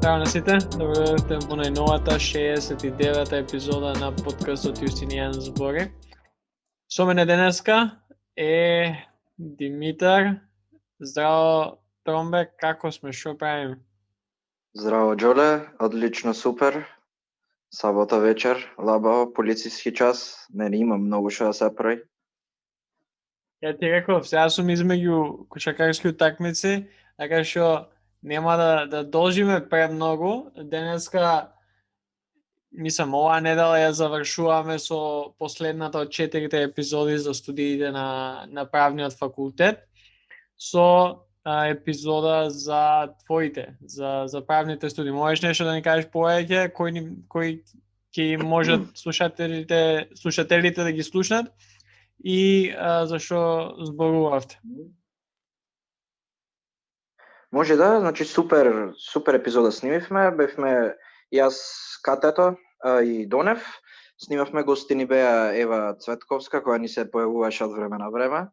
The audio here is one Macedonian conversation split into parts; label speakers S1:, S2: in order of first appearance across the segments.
S1: Здраво на сите, добро дојдовте во најновата 69-та епизода на подкастот Јустинијан збори. Со мене денеска е Димитар. Здраво, Тромбе, како сме, шо правиме?
S2: Здраво, Джоле, одлично, супер. Сабота вечер, лабаво, полициски час, не имам многу што да се прави.
S1: Ја ти реков, сега сум измеѓу кошакарски утакмици, така што нема да должиме премногу. Денеска, мислам, оваа недела ја завршуваме со последната од 4 епизоди за студиите на правниот факултет, со епизода за твоите, за правните студии. Можеш нешто да ни кажеш повеќе, кои ќе можат слушателите да ги слушнат и зашо зборувавте?
S2: Може да, значи супер епизода снимивме, бевме јас Катето и Донев, снимавме гостини беа Ева Цветковска, која ни се појавуваше од време на време,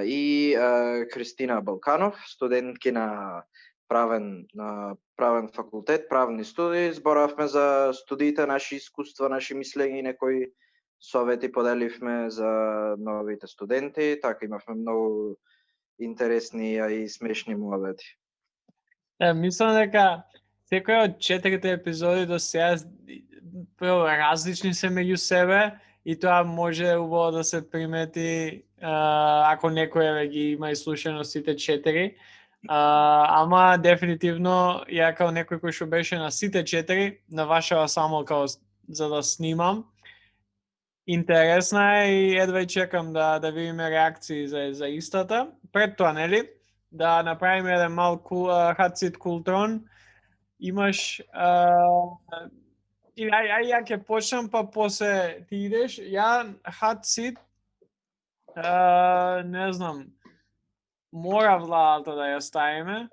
S2: и Христина Балканов, студентки на правен факултет, правни студии. Зборавме за студиите, наши искуства, наши мислења и некои совети поделивме за новите студенти, така имавме многу интересни и смешни муабети.
S1: Мислам дека секоја од 4 епизоди до сега различни се меѓу себе и тоа може убаво да се примети ако некој ги има изслушано сите 4. Ама дефинитивно ја као некој кој што беше на сите 4, навашава само као за да снимам. Интересна е и едва чекам да видиме реакции за истата. Пред тоа, нели, да направиме еден мал хатсит култрон. Имаш ја ќе почнам, па после ти идеш. Ја хатсит не знам, мора владата да ја ставиме.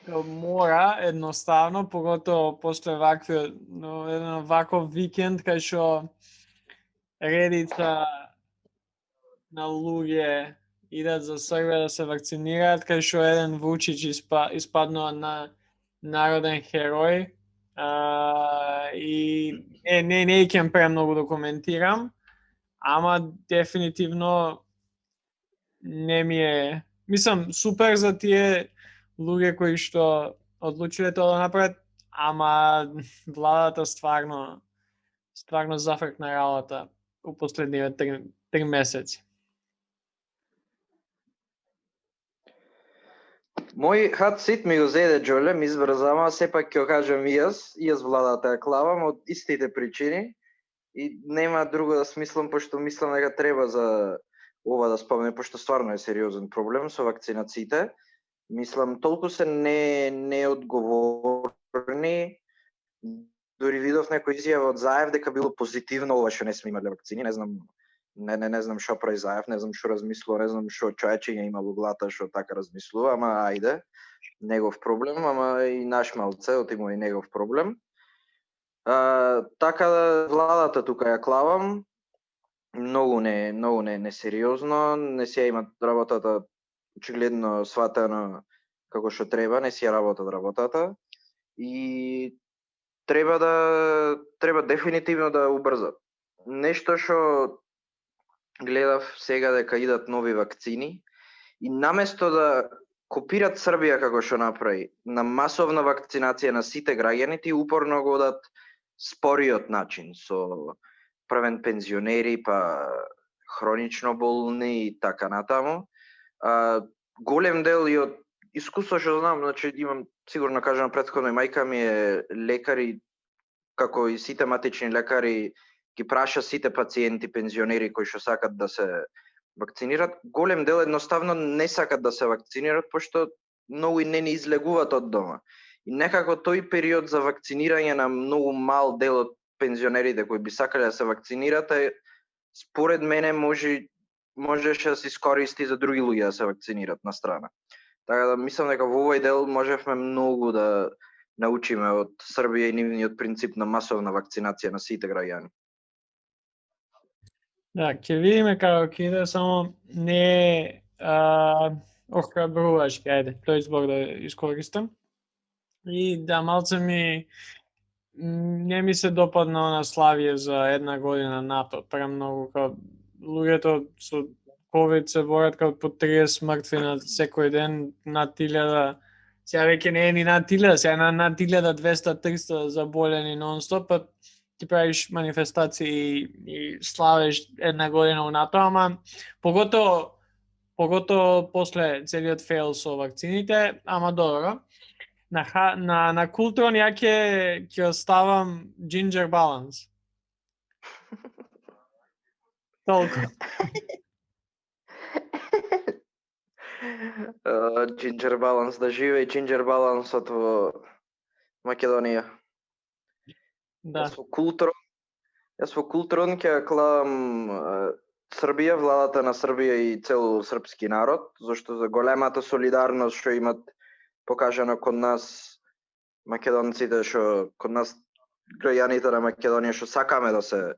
S1: Мора, едноставно, поготово после еден ваков викенд кај што редица на луѓе идат за Србија да се вакцинираат, кај што еден Вучич испаднува на народен херој. И не ќе премногу да коментирам, ама дефинитивно не ми е... Мислам, супер за тие луѓе кои што одлучиле тоа да направат, ама владата стварно зафркна работа у последниве 3 месеци.
S2: Мој хат сит ми го зеде Джоле, ми избрза, ама сепак ќе кажам и јас владата ја клавам од истите причини и нема друго да смислам, пошто мислам дека треба за ова да спомне, пошто стварно е сериозен проблем со вакцинациите. Мислам, толку се неодговорни. Дори видов некој изјава од Заев дека било позитивно ова што не сме имале вакцини, не знам што прави Заев, не знам што размислува, не знам што човечење има во глата што така размислува, ама ајде, негов проблем, ама и наш малце, отимо и негов проблем. Така да владата тука ја клавам, многу не сериозно, не се има работата очигледно сватено како што треба, не си ја работата и треба дефинитивно да убрзат. Нешто што гледав сега дека идат нови вакцини и наместо да копират Србија како што направи на масовна вакцинација на сите граѓани, ти упорно го одат спориот начин со првен пензионери, па хронично болни и така натаму. Голем дел и од искуство што знам, значи имам сигурно кажано претходно, мајка ми е лекар и како и сите матични лекари ги праша сите пациенти пензионери кои што сакат да се вакцинират. Голем дел едноставно не сакат да се вакцинират пошто многу не ни излегуваат од дома. И некако тој период за вакцинирање на многу мал дел од пензионерите кои би сакале да се вакцинират, според мене можеше да се искористи за други луѓе да се вакцинират на страна. Така да мислам дека во овој дел можевме многу да научиме од Србија и нивниот принцип на масовна вакцинација на сите граѓани.
S1: Да, ќе видиме како ќе иде, само не охрабрувачки, ајде, тој збор да искористам. И да, малце не ми се допадна она славие за една година НАТО, премногу, као луѓето со COVID се борат као по 30 мртви на секој ден, над 1000, сега веќе не е ни над 1000, сега е над 1200-300 заболени нон-стоп, па ти правиш манифестации и славиш една година у НАТО, ама поготово после целиот фейл со вакцините, ама добро. На Култрон ја ќе оставам Ginger Balance. Толку.
S2: Ginger Balance, да живее Ginger Balance-от во Македонија.
S1: Да.
S2: Јас во Култрон ќе клавам Србија, владата на Србија и цел српски народ, зашто за големата солидарност што имат покажано код нас македонците, што код нас граѓаните на Македонија што сакаме да се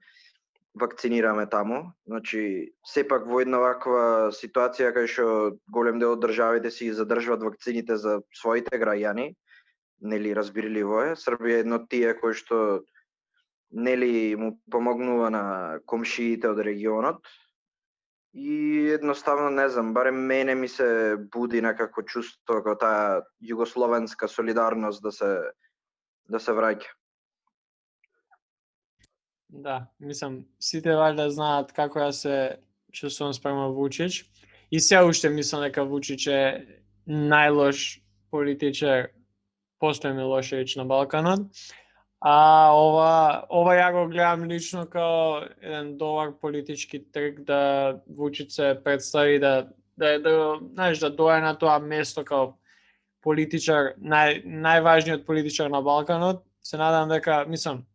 S2: вакцинираме таму. Значи, сепак во една ваква ситуација кај што голем дел од државите си задржуваат вакцините за своите граѓани, нели разбирливо е. Србија е едно од тие кои што нели му помогнува на комшиите од регионот. И едноставно не знам, барем мене ми се буди некако чувство како таа југословенска солидарност да се враќа.
S1: Да, мислам, сите валјда знаат како ја се чувствувам спрема Вучич. И се уште мислам дека Вучич е најлош политичар после Милошевиќ на Балканот. А ова ја го гледам лично као еден добар политички трик да Вучич се представи да знаеш, да дое на тоа место као политичар, најважниот политичар на Балканот. Се надам дека, мислам,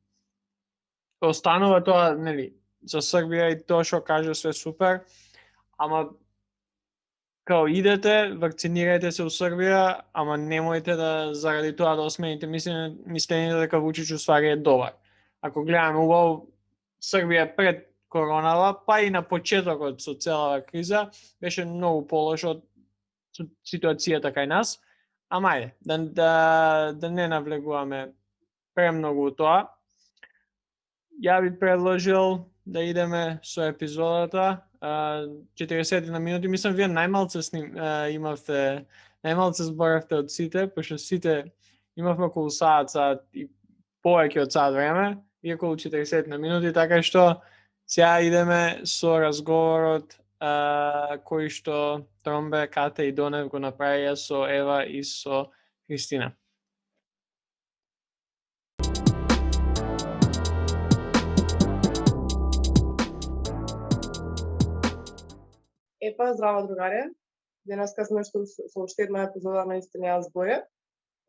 S1: останува тоа, нели, за Србија и тоа што каже све супер, ама као идете, вакцинирајте се у Србија, ама немојте да заради тоа да осмените мислење дека Вучич уствари е добар. Ако гледаме убаво Србија пред коронава, па и на почетокот со целава криза, беше многу полош од ситуацијата кај нас. Ама ајде, да не навлегуваме премногу тоа. Ја би предложил да идеме со епизодата. 40 на минути, мислам, вие најмалце имавте, најмалце зборавте од сите, пошто сите имавме околу саат и повеќе од саат време, и околу 40 на минути, така што сега идеме со разговорот кој што Тромбе, Кате и Донев го направија со Ева и со Христина.
S3: Епа, здраво другари. Денеска сме со уште една епизода на Истина ја зборе.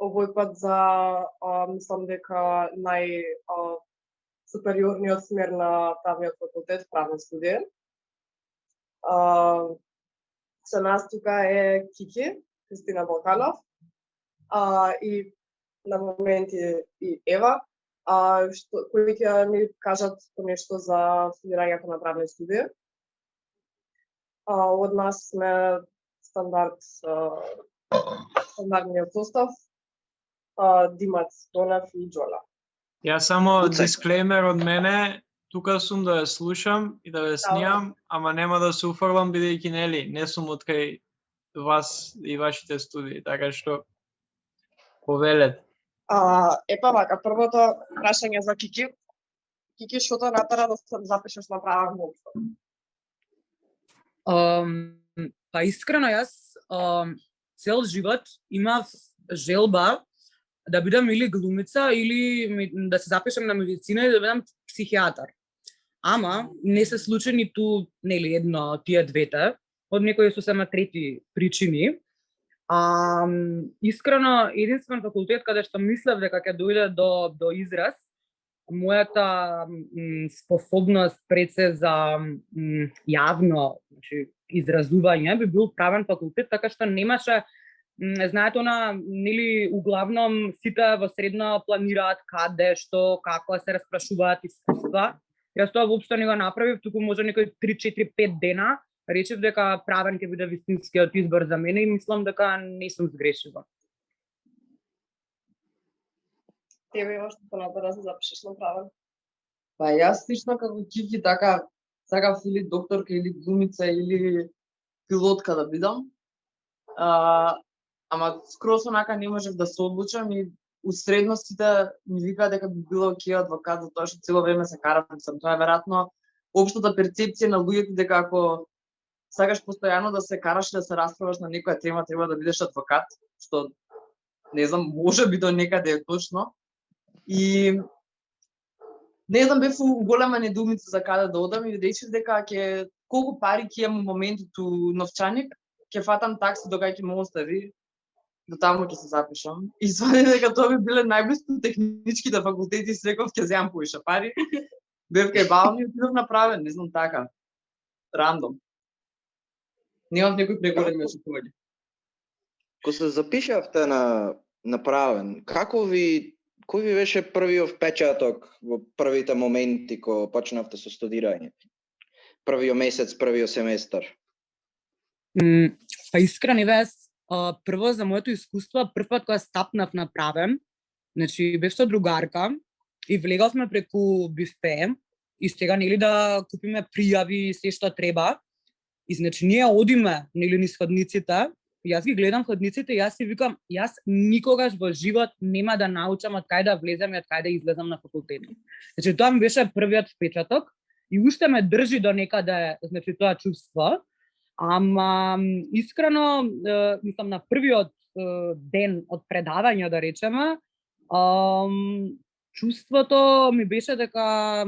S3: Овој пат за, мислам дека супериорниот смер на правниот факултет, правни студии. Со нас тука е Кики, Христина Балканов, и на моменти и Ева, кои ќе ми кажат нешто за студирањето на правни студии. Од нас сме стандардниот состав, Димац, Донев и Џола.
S1: Ја само дисклеймер од мене, тука сум да ја слушам и да ве снимам, ама нема да се уфрлам бидејќи нели не сум од кај вас и вашите студии, така што повелете.
S3: Епа вака, првото прашање за Кики. Кики, што те натера да се запишеш на правен научно?
S4: Па искрено јас цел живот имав желба да бидам или глумица или да се запишам на медицина и да бидам психијатар. Ама не се случи ниту нели едно тие двете од некои сосема трети причини. Искрено единствен факултет каде што мислев дека ќе дојде до израз мојата способност пред се за јавно, значи изразување би бил правен факултет, така што немаше, знаете, нели углавном сите во средно планираат каде, што, како се распрашуваат искуства. Јас тоа воопшто не го направив, туку може некои 3-4-5 дена речев дека правен ќе биде вистинскиот избор за мене и мислам дека не сум сгрешила.
S3: тебе имаш што натера да се запишеш на правен?
S5: Па јас слично како Кики така сакав или докторка или глумица или пилотка да бидам. Ама скроз онака не можев да се одлучам и у средностите ми вика дека би било окей адвокат затоа што цело време се карам сам. Тоа е веројатно општата перцепција на луѓето дека ако сакаш постојано да се караш и да се расправаш на некоја тема, треба да бидеш адвокат, што не знам, може би до некаде е точно. И не знам, бев у голема недоумица за каде да одам и речев дека ќе колку пари ќе имам у моментот у новчаник, ќе фатам такси до кај ќе ме остави, до таму ќе се запишам. И свади дека тоа би биле најблиску техничките факултети и реков ќе земам повише пари. Бев кај баба ми и отидов направен, не знам така. Рандом. Немам некој преголеми очекувања.
S2: Кога се запишавте на правен, кој ви беше првиот впечаток во првите моменти кога почнавте со студирање? Првиот месец, првиот семестар?
S4: Па искрен Ивес, прво за моето искуство, прв пат кога стапнав на правен, значи бев со другарка и влеговме преку бифе и сега нели да купиме пријави и се што треба. И значи ние одиме нели низ ходниците, јас ги гледам ходниците и јас си викам, јас никогаш во живот нема да научам од кај да влезам и од кај да излезам на факултетот. Значи тоа ми беше првиот впечаток и уште ме држи до некаде, значи тоа чувство. Ама искрено, мислам на првиот ден од предавање да речеме, чувството ми беше дека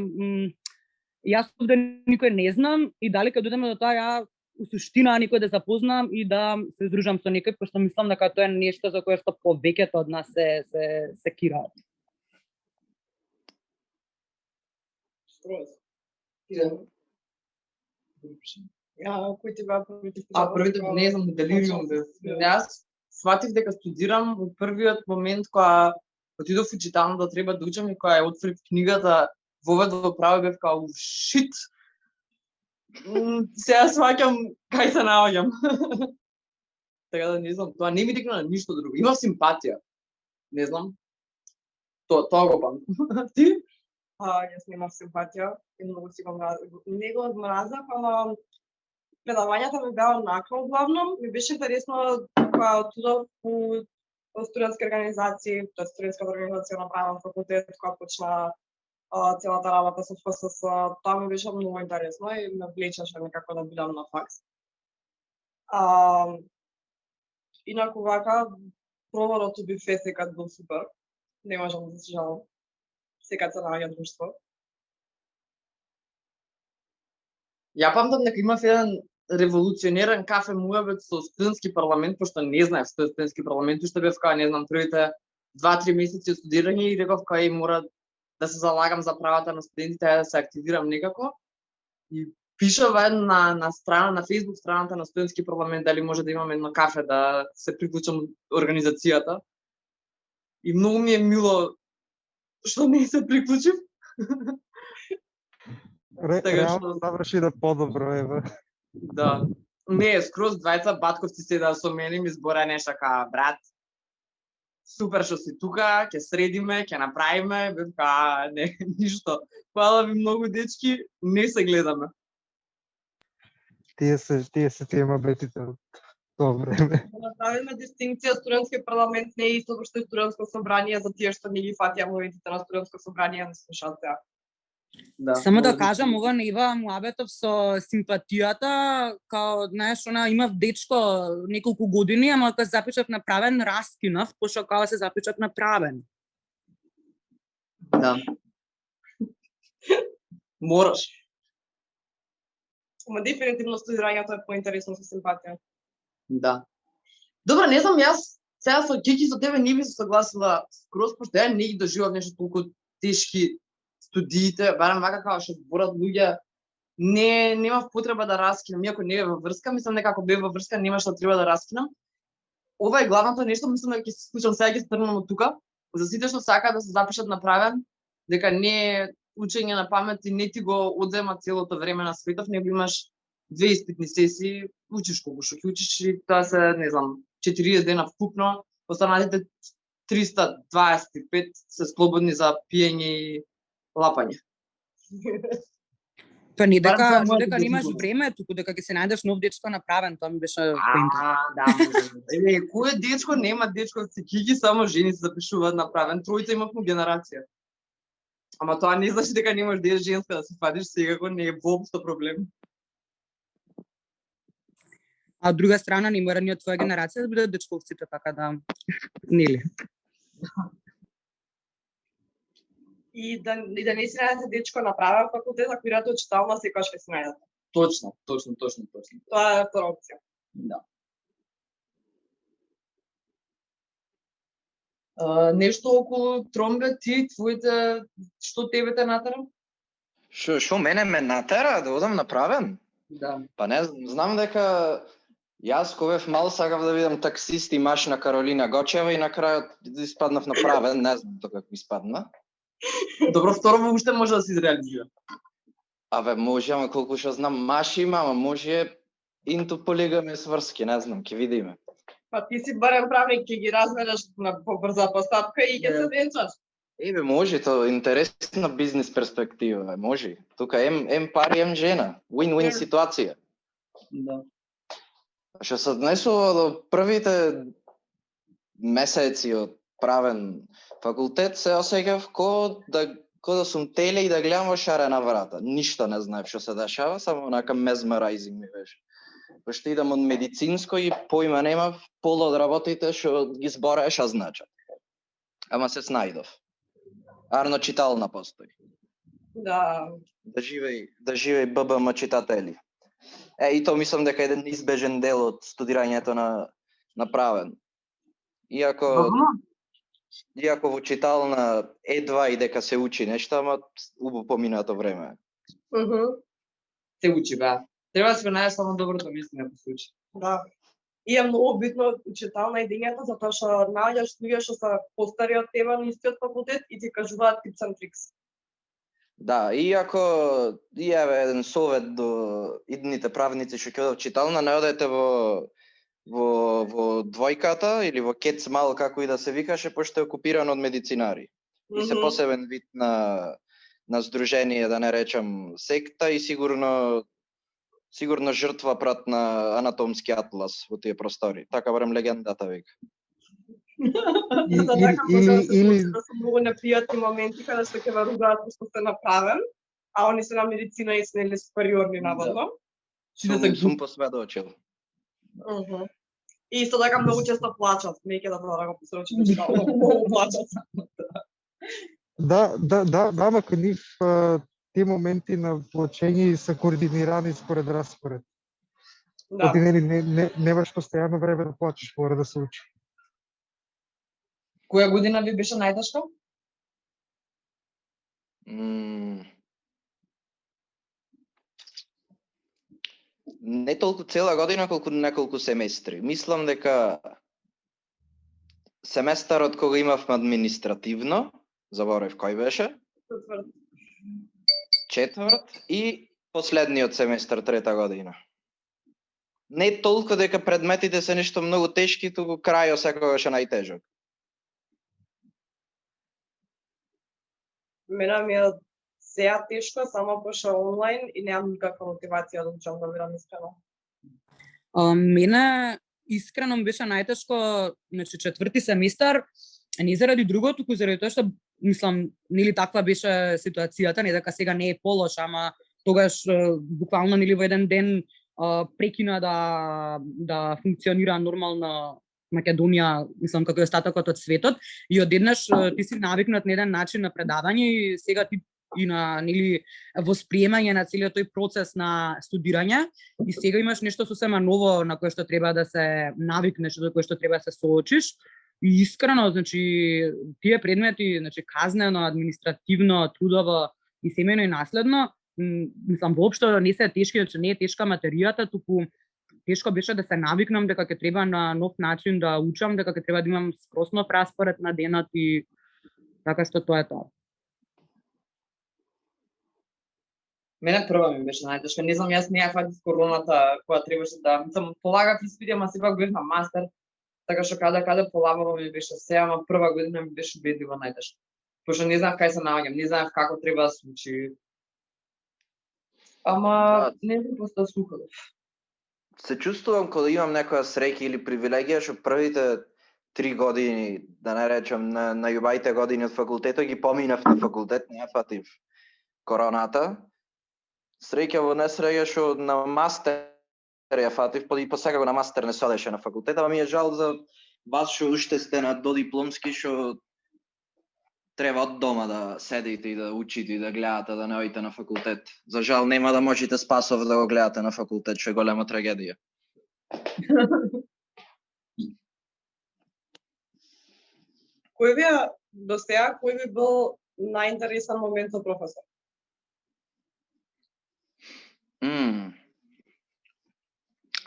S4: јас овде никој не знам и дали кога дојдеме до тоа ја у суштина никој да запознам и да се здружам со некој, пошто мислам дека тоа е нешто за кое што повеќето од нас се кираат.
S3: Скроз. Кои ти беа првите
S5: Првите, не знам, делириум бев. Јас сватив дека студирам во првиот момент кога отидов у читална да треба да учам и кога ја отворив книгата вовед во право бев као шит. Сега сваќам кај се наоѓам. Така да не знам, тоа не ми дикна на ништо друго. Имав симпатија. Не знам. Тоа го памтам. Ти?
S3: Јас немав симпатија и многу си го не го одмразав, ама предавањата ми беа однакво главном. Ми беше интересно кога отидов у студентски организации, тоа студентската организација на правен факултет, кога почна целата работа со ФСС, тоа ми беше многу интересно и ме влечеше некако да бидам на факс. Инаку вака, пробарот у бифе секад бил супер. Не можам да се жалам. Секад се наоѓа друштво.
S5: Ја памтам дека имав еден револуционерен кафе муабет со студентски парламент, пошто не знаев што е студентски парламент, уште бев кај, не знам, првите 2-3 месеци од студирање и реков кај мора да се залагам за правата на студентите, да се активирам некако. И пишав на страна, на Facebook страната на студентски парламент, дали може да имам едно кафе да се приклучам организацијата. И многу ми е мило што не се приклучив.
S6: Реално заврши да подобро, еве.
S5: Да. Не, скроз двајца батковци седаа со мене и ми збора нешто ка брат. Супер што си тука, ќе средиме, ќе направиме, бев ка не, ништо. Фала ви многу дечки, не се гледаме.
S6: Тие се тема бетите од тоа време.
S3: Направиме дистинкција, студентски парламент не е исто што и студентско собрание за тие што не ги фатија моментите на студентско собрание на слушалците.
S5: Да.
S4: Само да кажам, ова не ива муабетов со симпатијата, као, знаеш, она имав дечко неколку години, ама кога запишав направен, раскинав, пошто као се запишав направен.
S5: Да. Мораш.
S3: Ама дефинитивно студирањето е поинтересно со симпатија.
S5: Да. Добро, не знам, јас сега со Кики со тебе не би се согласила скроз, пошто ја не ги доживав нешто толку тешки студиите, барем вака како што зборат луѓе, немав потреба да раскинам, иако не е во врска, мислам дека ако бев во врска нема што треба да раскинам. Ова е главното нешто, мислам дека ќе се случам сега ќе се тргнам од тука. За сите што сакаат да се запишат направен, дека не е учење на памет и не ти го одзема целото време на светов, него имаш 2 испитни сесии, учиш колку што ќе учиш и тоа се, не знам, 40 дена вкупно, останатите 325 се слободни за пиење и лапање.
S4: Тоа не дека
S5: Барем тоа е мојата
S4: дека немаш
S5: дефиниција.
S4: време, туку дека ќе се најдеш нов дечко направен, тоа ми беше поинта.
S5: Да. Кој дечко нема дечко, се киги само жени се запишуваат направен. Тројца имавме генерација. Ама тоа не значи дека не можеш да еш женска да се фадиш, секако не е воопшто проблем.
S4: А од друга страна не мора ни од твоја генерација да бидат дечковците, така да нели.
S3: И да не си најдете дечко направен факултет, ако идете од читална, секогаш ќе си најдете.
S5: Точно.
S3: Тоа е втора опција.
S5: Да. Нешто околу тромбе, ти, твоите, што тебе те натера?
S2: Шо мене ме натера да одам направен?
S5: Да.
S2: Па не знам дека јас кога бев мал сакав да видам таксист и маш на Каролина Гочева и на крајот испаднав направен, не знам тоа како испадна.
S5: Добро, второ уште може да се изреализира.
S2: Абе, може, ама колку што знам маш има, ама може инту полигами сврски, не знам, ќе видиме.
S3: Па ти си барем правник, ќе ги разменеш на побрза постапка и ќе се венчаш.
S2: Ебе, може, тоа интересна бизнес перспектива, може. Тука ем пари, ем жена. Win-win ситуација.
S5: Да.
S2: Што се однесува до првите месеци од правен факултет, се осеќав ко да сум теле и да гледам во шарена врата. Ништо не знаев што се дешава, само онака mesmerizing ми беше. Пошто идам од медицинско и поима немав, пол од работите што ги збореш а значат. Ама се снајдов. Арно читална постои.
S3: Да.
S2: Да живеј ББМ читатели. И тоа мислам дека е еден неизбежен дел од студирањето на правен. Иако во читална едва и дека се учи нешто, ама убаво поминато време.
S5: Се учи, бе. Треба да се најдеш само доброто место да се учи.
S3: Да. И е многу битно читална идењата, затоа што наоѓаш луѓе што се постари од тебе на истиот факултет и ти кажуваат tips and tricks.
S2: Да, иако еве еден совет до идните правници што ќе одат читална, не одете во двојката или во Кецмал, како и да се викаше, пошто е окупиран од медицинари. И се посебен вид на здружение, да не речам секта, и сигурно жртва прат на анатомски атлас во тие простори. Така барем легендата вика.
S3: Или да се многу непријатни моменти каде што ќе варугаат што се направен, а они се на медицина и се нели супериорни наводно.
S2: Сум посведочил.
S3: И исто така многу често плачат, не ќе да го посрочим што многу плачат.
S6: Да, ама кај нив тие моменти на плачење се координирани според распоред.
S3: Да.
S6: Ти немаш постојано време да плачеш, мора да се учи.
S5: Која година ви беше најтешка?
S2: Не толку цела година, колку неколку семестри. Мислам дека семестарот кога имавме административно, заборев кој беше? Четврт и последниот семестар, трета година. Не толку дека предметите се нешто многу тешки, туку крајот секогаш е најтежок.
S3: Мене ми е сега тешко, само пошто онлайн и немам никаква мотивација да учам, да бидам искрено.
S4: Мене искрено беше најтешко, значи четврти семестар, не заради друго, туку заради тоа што мислам, нели таква беше ситуацијата, не дека сега не е полош, ама тогаш буквално нели во еден ден прекина да функционира нормално Македонија, мислам како и остатокот од светот, и одеднаш ти си навикнат на еден начин на предавање и сега ти и на нели восприемање на целиот тој процес на студирање, и сега имаш нешто сосема ново на кое што треба да се навикнеш, до кое што треба да се соочиш. И искрено, значи тие предмети, значи казнено, административно, трудово и семејно и наследно, мислам воопшто не се тешки, значи не е тешка материјата, туку тешко беше да се навикнам дека ќе треба на нов начин да учам, дека ќе треба да имам скроз нов распоред на денот и така што тоа е тоа.
S5: Мене прва ми беше најтешка. Не знам, јас не ја фатив короната која требаше да... Мислам, полагав испити, ама сепак бев на мастер. Така што каде полабаво ми беше се, ама прва година ми беше убедливо најтешко. Пошто не знаев кај се наоѓам, не знаев како треба да се учи. Ама не би постал сухаров.
S2: Се чувствувам кога имам некоја среќа или привилегија што првите 3 години, да не речем на јубаите години од факултетот ги поминав на факултет, не ја фатив короната. Среќа во несреќа што на мастер ја фатив, и посега на мастер не се одеше на факултет, ама ми е жал за вас што уште сте на додипломски, што треба од дома да седите и да учите и да гледате, да не одите на факултет. За жал нема да можете Спасов да го гледате на факултет, што е голема трагедија.
S3: Кој ви до сега, кој ви бил најинтересен момент со професор?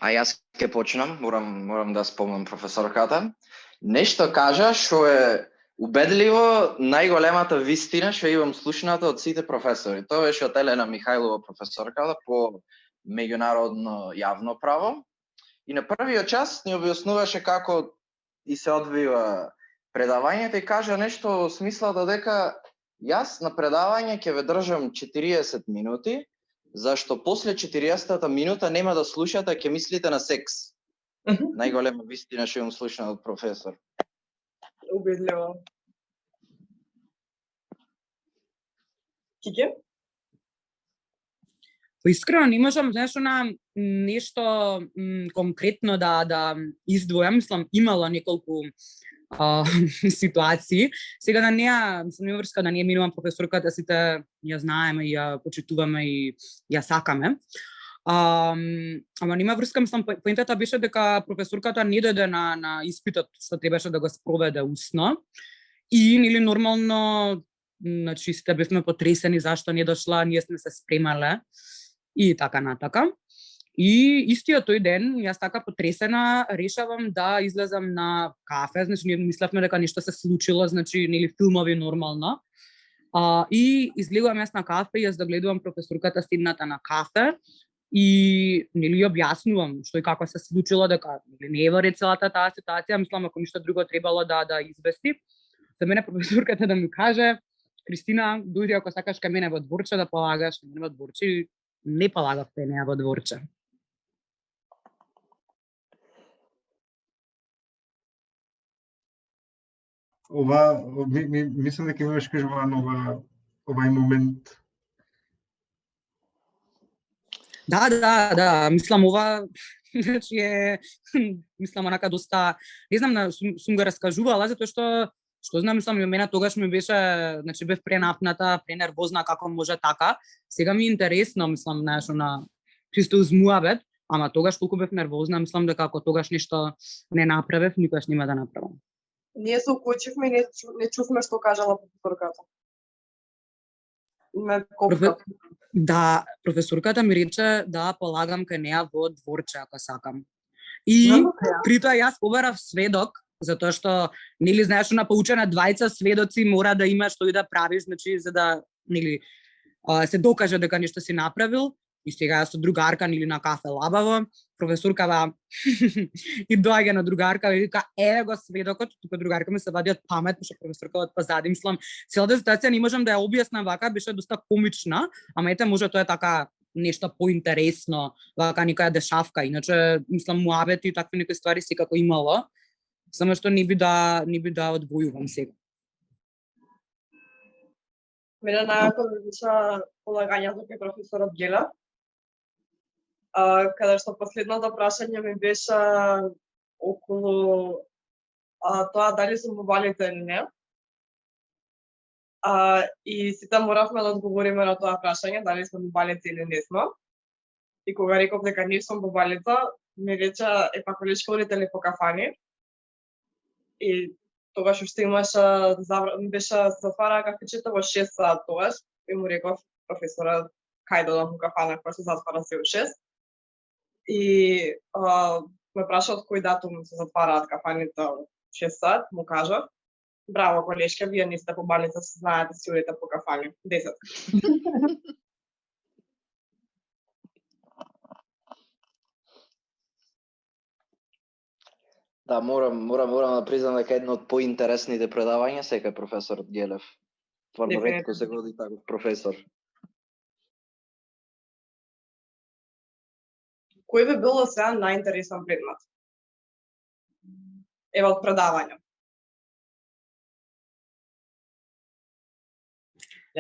S2: А јас ќе почнам, морам да спомнам професорката. Нешто кажа што е убедливо најголемата вистина што имам слушната од сите професори. Тоа беше од Елена Михајлова професорката по меѓународно јавно право. И на првиот час ни објаснуваше како и се одвива предавањето и кажа нешто во смислата дека јас на предавање ќе ве држам 40 минути, зашто после 40-та минута нема да слушате, ќе мислите на секс. Најголема вистина што имам слушна од професор.
S3: Убедливо. Кике?
S4: Искрено не можам, знаеш, на нешто конкретно да издвојам, мислам, имала неколку ситуации. Сега да неа, мислам, нема врска да не минувам професорката, сите ја знаеме и ја почитуваме и ја сакаме. Ама нема врска, мислам, поентата беше дека професорката не дојде на испитот што требаше да го спроведе усно и нели нормално, значи сите бевме потресени зашто не дошла, ние сме се спремале и така натака. И истиот тој ден, јас така потресена, решавам да излезам на кафе, значи ние мислевме дека нешто се случило, значи нели филмови нормално. И излегувам јас на кафе и јас да гледувам професорката седната на кафе и нели објаснувам што и како се случило, дека не е во ред целата таа ситуација, мислам ако ништо друго требало да извести. За мене професорката да ми каже: Кристина, дојди ако сакаш кај мене во дворче да полагаш, во дворче, не полагав кај неа во дворче.
S6: Мислам дека имаш кажува овај момент.
S4: Да, мислам ова значи мислам онака доста, не знам, сум го раскажувала затоа што знам, мислам, мене тогаш ми беше, значи бев пренапната, пренервозна, како може така. Сега ми е интересно, мислам, знаеш, чисто узмуабет, ама тогаш колку бев нервозна, мислам дека ако тогаш нешто не направев, никогаш нема да направам.
S3: Ние се укочивме и не чувме што кажала професорката.
S4: Да, професорката ми рече да полагам кај неа во дворче ако сакам. И при тоа јас побарав сведок, затоа што нели знаеш на поучена двајца сведоци мора да имаш што и да правиш, значи за да нели се докаже дека нешто си направил. И сега јас со другарка нели на кафе лабаво, професоркава и доаѓа на другарка и вика еве го сведокот, тука другарка ми се вади од памет, што професорка од позади, мислам, целата ситуација не можам да ја објаснам вака, беше доста комична, ама ете може тоа е така нешто поинтересно, вака некоја дешавка, иначе мислам муабет и такви некои ствари секако имало, само што не би да одвојувам сега.
S3: Мене најако ми беше полагањето кај професорот Гела, каде што последното прашање ми беше околу тоа дали сум во балите или не. И сите моравме да одговориме на тоа прашање, дали сме во балите или не сме. И кога реков дека не сум во балите, ми рече, па коли ќе одите ли по кафани? И тогаш уште беше затвара кафечето во 6 саат тогаш. И му реков професорот, кај да одам во кафана, која се затвара се во 6. И ме праша од кој датум се затвараат кафаните во 6 саат, му кажа, браво колешка, вие не сте по балица, се знаете, си одите по кафани, 10.
S2: Да, морам да признам дека едно од поинтересните предавања сека професор Гелев. Тварно ретко се годи таков професор.
S3: Кој би било сега најинтересен предмет? Ева од предавања.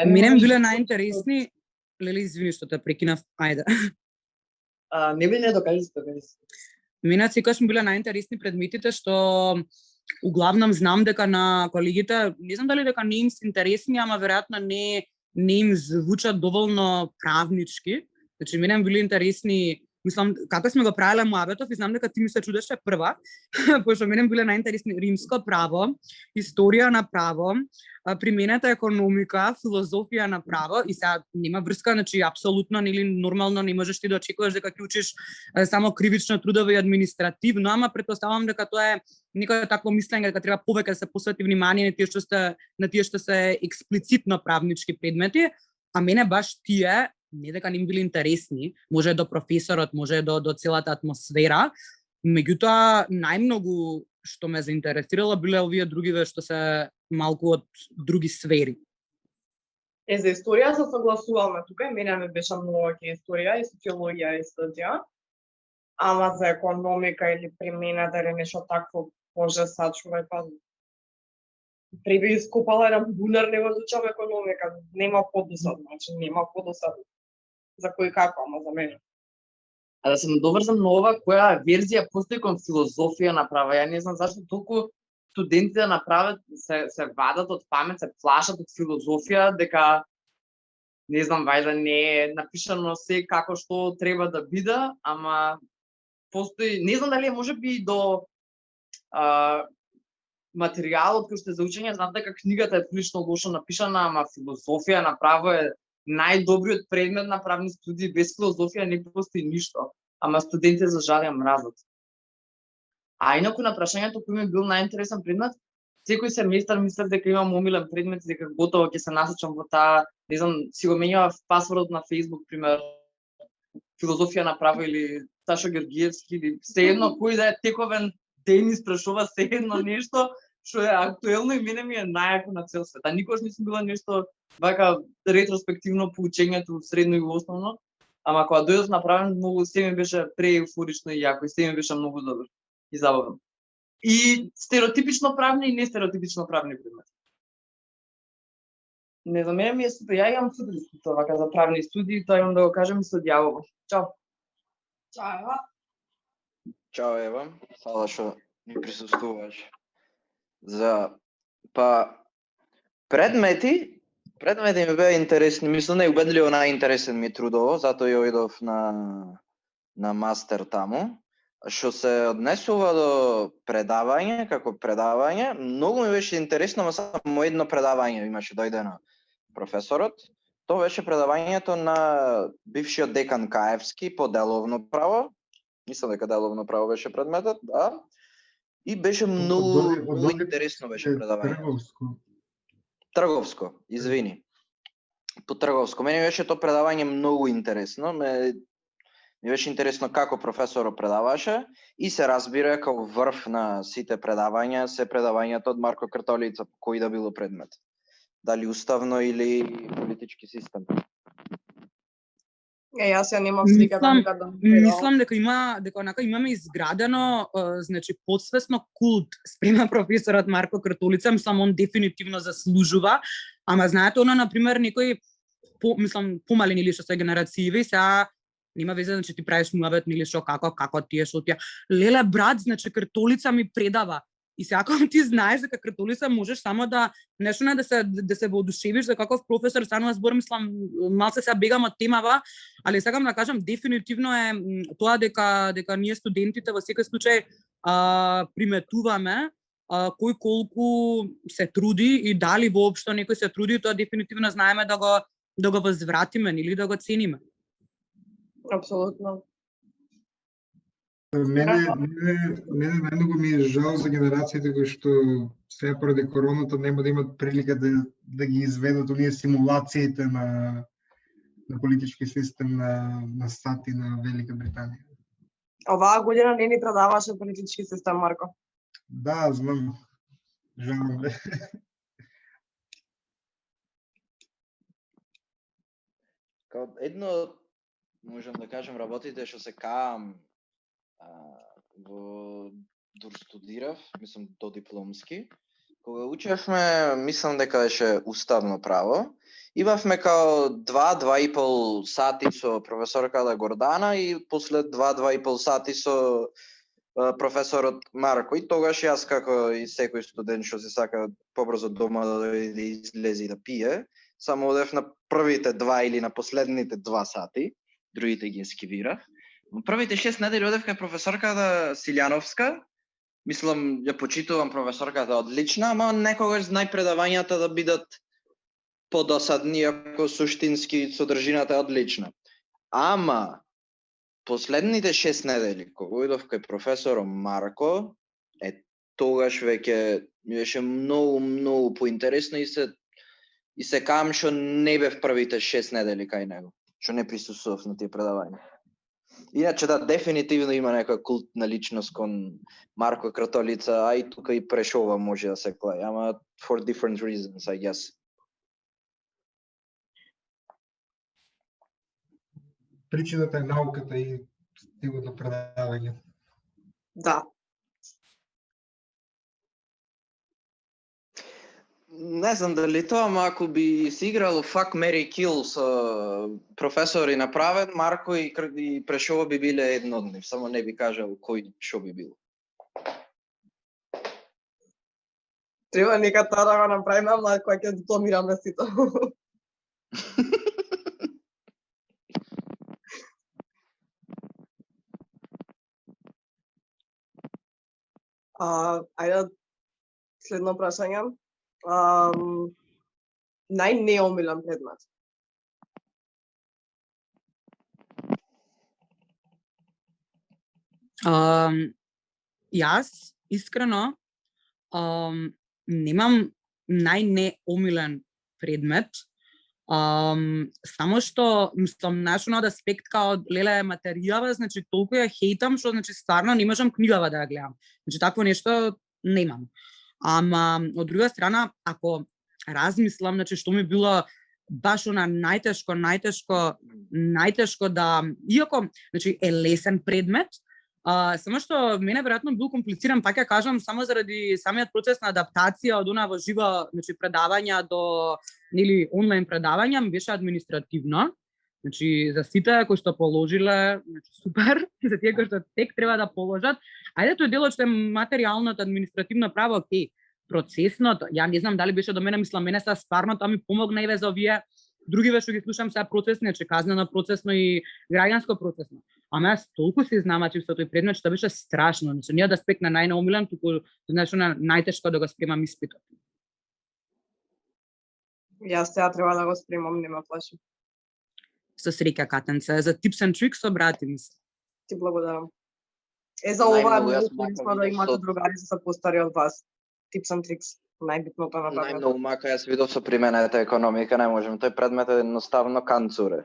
S4: Мене ми биле најинтересни, Леле, извини што те прекинав, ајде.
S5: Не би не докажи се тоа.
S4: Мене секогаш ми биле најинтересни предметите што углавном знам дека на колегите, не знам дали дека не им се интересни, ама веројатно не им звучат доволно правнички. Значи мене ми биле интересни, мислам, како сме го правеле муабетов и знам дека ти ми се чудеше прва, пошто мене ми биле најинтересни римско право, историја на право, применета економика, филозофија на право и сега нема врска, значи апсолутно нели нормално не можеш ти да очекуваш дека ќе учиш само кривично, трудово и административно, ама претпоставувам дека тоа е некој такво мислење дека треба повеќе да се посвети внимание на тие што се експлицитно правнички предмети, а мене баш тие не дека не ми биле интересни, може до професорот, може до целата атмосфера, меѓутоа најмногу што ме заинтересирало биле овие другиве што се малку од други сфери.
S3: За историја се согласуваме тука, мене ме беше многу ќе историја и социологија и статија. Ама за економика или примената или нешто такво, боже сачувај, па преби ископала еден бунар, не го изучам економика, нема подосадно, значи нема подосадно. За кој како, ама за мене.
S5: А да се надоврзам на ова, која верзија постои кон филозофија на права. Ја не знам зашто толку студенти да направат, се вадат од памет, се плашат од филозофија, дека не знам, вајда не е напишано се како што треба да биде, ама постои, не знам дали е можеби до материјалот кој што е за учење, знам дека книгата е прилично лошо напишана, ама филозофија на право е најдобриот предмет на правни студии. Без филозофија не постои ништо, ама студентите за жал ја мразат. А инаку на прашањето кој ми бил најинтересен предмет, секој семестар мислев дека имам омилен предмет, дека готово ќе се насочам во таа, не знам, си го менјав пасвордот на Facebook, пример, филозофија на право или Сашо Георгиевски или сеедно кој да е тековен ден испрашува сеедно нешто што е актуелно и мене ми е најако на цел свет. А никош не сум била нешто вака ретроспективно по учењето средно и основно, ама кога дојдов направен многу се ми беше прееуфорично и јако и се ми беше многу добро и забавно. И стереотипично правни и нестереотипично правни предмети. Не за мене ми е супер. Ја имам супер искуство вака за правни студии, тоа имам да го кажам и со дјаволот. Чао.
S3: Чао, Ева.
S2: Чао, Ева. Фала што ми присуствуваш. Предмети ми беа интересни, мислам неубедливо најинтересен ми трудово, затоа ја одидов на мастер таму. Што се однесува до предавање, како предавање, многу ми беше интересно, ама само едно предавање имаше дојдено професорот. Тоа беше предавањето на бившиот декан Каевски по деловно право. Мислам дека деловно право беше предметот, да. И беше многу интересно беше предавање. Трговско, извини. По трговско. Мене беше тоа предавање многу интересно. Ми беше интересно како професорот предаваше и се разбира како врв на сите предавања се предавањето од Марко Кртолица, кој да било предмет. Дали уставно или политички систем.
S3: Јас ја немам сликата никаде.
S4: Мислам дека онака имаме изградено, значи подсвесно култ спрема професорот Марко Кртолица, мислам он дефинитивно заслужува, ама знаете она на пример некои помалени или што се генерацији, сега нема везе, значи ти правиш муабет или што како тие што тие. Леле брат, значи Кртолица ми предава. И сега кога ти знаеш дека Кртолица можеш само да нешто не да се воодушевиш за каков професор, станува збор, мислам малце сега бегам од темава, али сакам да кажам дефинитивно е тоа дека ние студентите во секој случај приметуваме кој колку се труди и дали воопшто некој се труди, тоа дефинитивно знаеме да го возвратиме или да го цениме.
S3: Апсолутно.
S6: Мене најмногу ми е жал за генерациите кои што сега поради короната нема да имат прилика да ги изведат оние симулациите на политички систем на САД и на Велика Британија.
S3: Оваа година не ни предаваше политички систем, Марко.
S6: Да, знам. Жалам бе.
S2: Као едно, можам да кажем, работите што се каам во дур студирав, мислам додипломски. Кога учевме, мислам дека беше уставно право. Имавме као 2-2,5 сати со професорката Гордана и после 2-2,5 сати со професорот Марко. И тогаш јас, како и секој студент што се сака побрзо дома да излезе и да пие, само одев на првите 2 или на последните 2 сати, другите ги ескивирав. Но првите 6 недели одев кај професорката Силјановска. Мислам, ја почитувам професорката одлична, ама некогаш знај предавањата да бидат подосадни, ако суштински содржината е одлична. Ама последните 6 недели, кога оидов кај професорот Марко, тогаш веќе ми беше многу поинтересно и се кам што не бев првите 6 недели кај него, што не присуствував на тие предавања. Иначе да, дефинитивно има некоја култна личност кон Марко Кратолица, а и тука и Прешова може да се клај, ама for different reasons, I guess.
S6: Причината е науката и стилот на предавање.
S3: Да.
S2: Не знам дали тоа, ама ако би си играл Fuck, Marry, Kill со професори направен, Марко и Прешова би биле едно од нив, само не би кажал кој што би бил.
S3: Треба нека тоа да го направиме, ама кој ќе дипломираме сите. Ајде, следно прашање. Најнеомилен предмет.
S4: Јас, искрено, немам најнеомилен предмет, само што, мислам, нашиот аспект као леле материјава, значи толку ја хейтам, што значи стварно не можам книгава да ја гледам. Значи такво нешто немам. Ама од друга страна, ако размислам, значи што ми било баш она најтешко да, иако значи е лесен предмет, само што мене веројатно бил комплициран, пак ја кажам, само заради самиот процес на адаптација од она во живо, значи предавања до нели онлайн предавања, ми беше административно. Значи за сите кои што положиле, значи супер, за тие кои што тек треба да положат. Ајде тој делот што е материјалното административно право, окей, процесното, ја не знам дали беше до мене, мислам, мене са стварно тоа ми помогна и за овие другиве што ги слушам сега процесни, значи казнено процесно и граѓанско процесно. Ама јас толку се знамачив со тој предмет што беше страшно, значи не од аспект на најнаомилен, туку значи на најтешко да го спремам испитот.
S3: Јас сега треба да го спремам, нема плаши.
S4: Со среќа, Катенце, за tips and tricks обратим се.
S3: Ти благодарам. За ова е многу корисно да имате другари што се постари од вас. Tips and tricks, најбитното на предметот.
S2: Најмногу мака јас видов со примената економика, не можем, тој предмет е едноставно канцуре.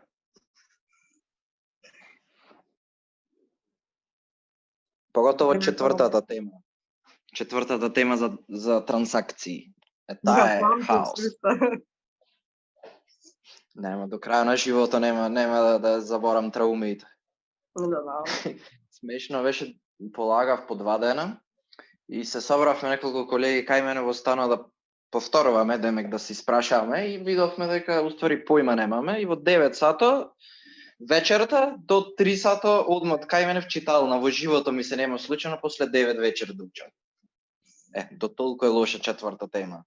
S2: Поготово четвртата тема. Четвртата тема за трансакции. Таа е хаос. Нема, до крај на животот нема да заборам траумите.
S3: Да.
S2: Смешно беше, полагав по 2 дена и се собравме неколку колеги кај мене во станот да повторуваме, демек да си спрашаваме и видовме дека уствари појма немаме и во 9 сато вечерта до 3 сато одмот кај мене в читална, во живото ми се нема случајно после 9 вечер да учам. До толку е лоша четврта тема.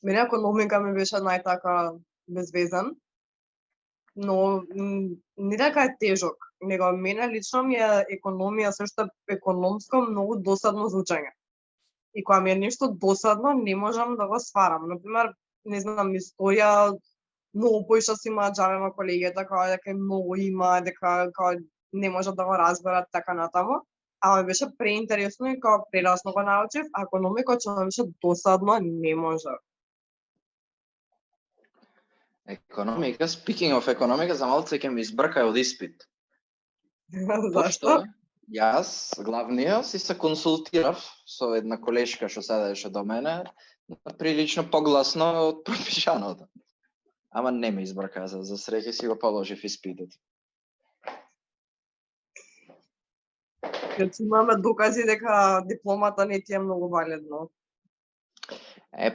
S3: Мене економика ми беше најтака безвезен, но не дека е тежок, него мене лично ми е економија, сошто економско многу досадно звучење. И кога ми е нешто досадно, не можам да го сварам. Например, не знам, историја, многу поиша си има джавема колегите, дека многу има, дека не можат да го разберат така натаму. Ама беше преинтересно и кога прерасно го научив, а економика што беше досадно не може.
S2: Економика, speaking of економика, за малце ќе ми избркај од испит.
S3: Зашто?
S2: Јас, главниот, си се консултирав со една колешка што седеше до мене, прилично погласно од пропишаното. Ама не ме избрака, за среќа си го положив испитот.
S3: Значи имаме докази дека дипломата не ти е многу валидно.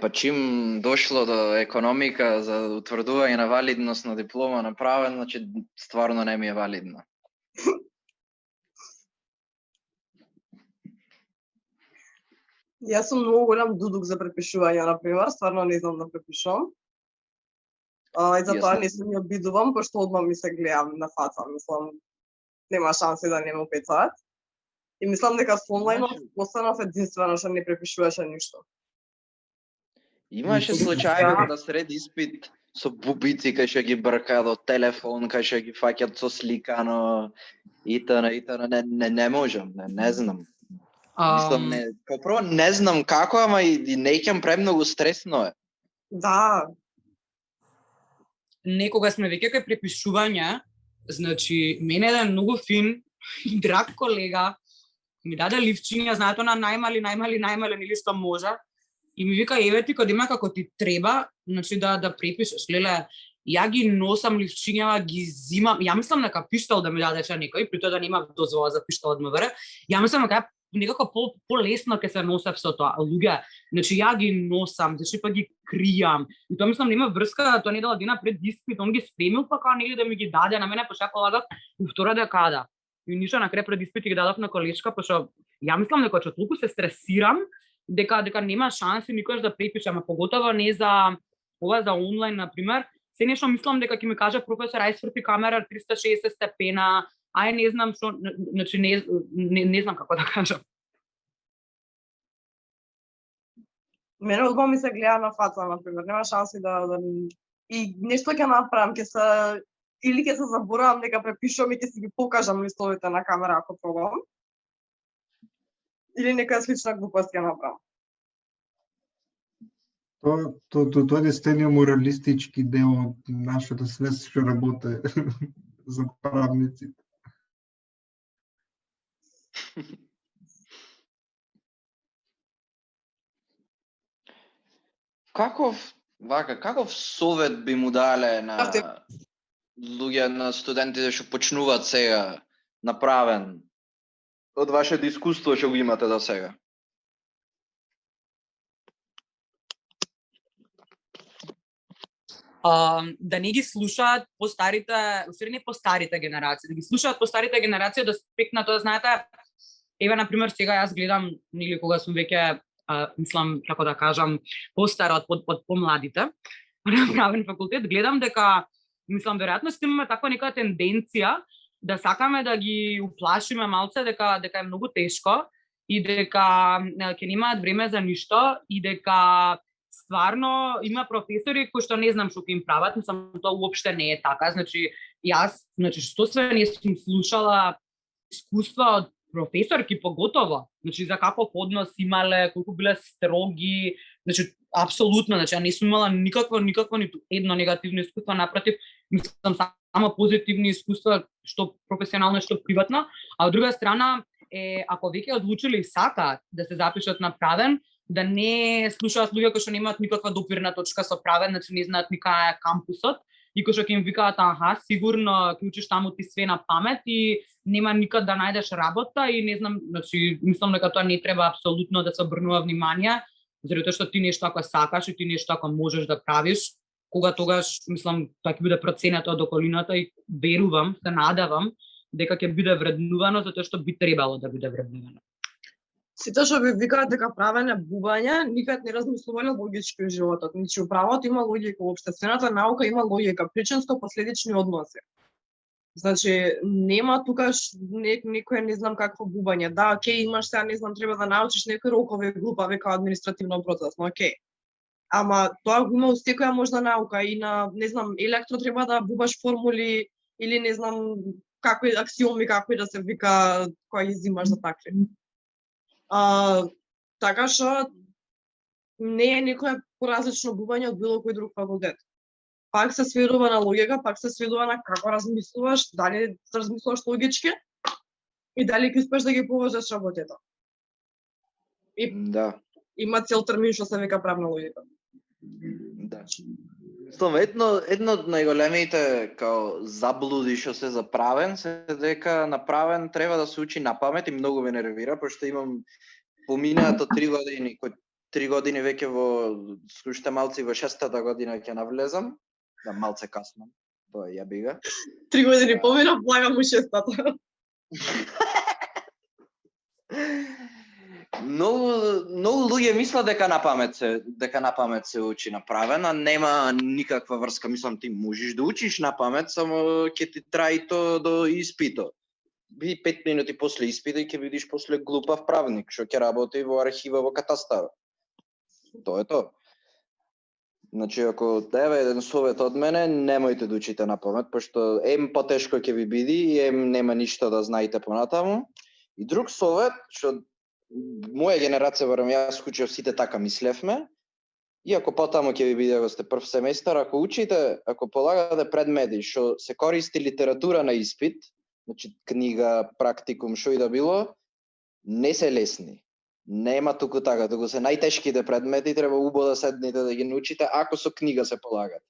S2: Па чим дошло до економика за утврдување на валидност на диплома направен, значи стварно не ми е валидно.
S3: Јас сум многу голем дудук за препишување, например, стварно не знам да препишувам. И затоа не се ми обидувам, пошто одма ми се гледам на фаца, мислам, нема шанси да не ме пецаат. И мислам дека со онлајнот останав единствена што не препишуваше ништо.
S2: Имаше случаи да сред испит со бубици кај што ги бркаат од телефон, кај што ги фаќат со сликано и не можам, не знам. Мислам, попро не знам како, ама и неќам премногу стресно е.
S3: Да.
S4: Некога сме веќе кај препишување, значи, мене еден многу фин и драг колега ми даде ливчиња, знаете, на најмали, или што може, и ми вика, еве ти, кога има како ти треба, значи да препишеш. Леле, ја ги носам ливчињава, ги зимам, ја мислам дека пиштал да ми дадеше некој, при тоа да нема дозвола за пиштал од МВР, ја мислам дека некако полесно ќе се носев со тоа. Луѓе, значи ја ги носам, значи па ги кријам. И тоа мислам нема врска, тоа недела дена пред испит, он ги спремил па нели да ми ги даде на мене, пошто ја полагав у втора декада. И ништо на крај пред испит ги дадов на колешка, пошто ја мислам дека че толку се стресирам дека нема шанси никогаш да препишам, а поготово не за ова за онлайн на пример. Се нешто мислам дека ќе ми каже професор ај сврти камера 360 степена, ај не знам што, значи не знам како да кажам.
S3: Мене одма ми се гледа на фаца, например, нема шанси да и нешто ќе направам, или ќе се заборавам дека препишувам и ќе си ги покажам листовите на камера ако пробам. Или некоја слична глупост ќе направам.
S6: Тоа е стенија моралистички дел од нашата свест што работи за правниците.
S2: Каков совет би му дале на луѓе, на студентите што почнуваат сега направен од вашето искуство што го имате до сега?
S4: Да не ги слушаат постарите, усредни не постарите генерации, да ги слушаат постарите генерации да спекнат тоа, знаете, еве на пример сега јас гледам, нели кога сум веќе мислам како да кажам постар од помладите на правен факултет, гледам дека мислам веројатно сте имаме таква нека тенденција да сакаме да ги уплашиме малце дека е многу тешко и дека ќе немаат време за ништо и дека стварно има професори кои што не знам што ќе им прават, мислам тоа уопште не е така. Значи јас, што све не сум слушала искуства од професорки поготово, значи за каков однос имале, колку биле строги, значи апсолутно, значи ја не сум имала никакво ниту едно негативно искуство, напротив, мислам само позитивни искуства, што професионално, што приватно, а од друга страна ако веќе одлучили сакаат да се запишат на правен, да не слушаат луѓе кои што немаат никаква допирна точка со правен, значи не знаат ни кај е кампусот, и кои што ќе им викаат, аха, сигурно ќе учиш таму ти све на памет и нема никад да најдеш работа и не знам, значи мислам дека тоа не треба апсолутно да се обрнува внимание, заради тоа што ти нешто ако сакаш и ти нешто ако можеш да правиш, кога тогаш мислам тоа ќе биде проценето од околината и верувам, се надевам дека ќе биде вреднувано затоа што би требало да биде вреднувано.
S3: Сите што ви викаат дека правење бубање, никад не размислувале логички во животот. Значи, у правото има логика, во општествената наука има логика, причинско-последични односи. Значи, нема tukаш некој не знам какво бубање. Да, окей, имаш сега, не знам, треба да научиш некои рокови глупави као административно процесно, окей. Ама тоа го има у секоја можна наука и на, не знам, електро треба да бубаш формули или не знам какви аксиоми, како и да се вика, кои изимаш за такви. Така што не е некоја поразлично бубање од било кој друг факултет. Пак се сведува на логика, пак се сведува на како размислуваш, дали размислуваш логички И дали ќе успееш да ги поважаш работите.
S2: Да.
S3: Има цел термин што се вика правна логика.
S2: Да. Мислам, едно од најголемите као заблуди што се за правен се дека на правен треба да се учи на памет и многу ме нервира, пошто имам поминаато 3 години, 3 години веќе с уште малци во 6-та година ќе навлезам, да малце касно, тоа ја бига.
S3: 3 години помина, благам у 6-та.
S2: Многу луѓе мислат дека на памет се учи направен, а нема никаква врска. Мислам, ти можеш да учиш на памет, само ќе ти траи то до испито. Би 5 минути после испита и ќе видиш после глупав правник што ќе работи во архива во катастар. Тоа е тоа. Значи, ако дева еден совет од мене, немојте да учите на памет, пошто потешко ќе ви биди и нема ништо да знаете понатаму. И друг совет, што моја генерација, барем јас учев, сите така мислевме, и ако потаму ќе ви биде ако сте прв семестар, ако учите, ако полагате предмети што се користи литература на испит, значи книга, практикум, што и да било, не се лесни. Нема туку така, туку се најтешките предмети, треба убаво да седнете да ги научите, ако со книга се полагат.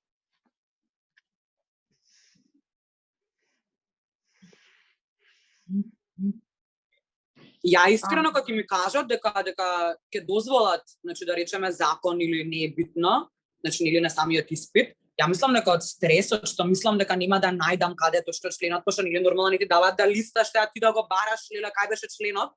S4: Ја искрено кога ќе ми кажат дека ќе дозволат, значи да речеме закон или не е битно, значи или на самиот испит, ја мислам дека од стресот што мислам дека нема да најдам каде што членот, пошто нели нормално не ти даваат да листаш, сега ти да го бараш или кај беше членот.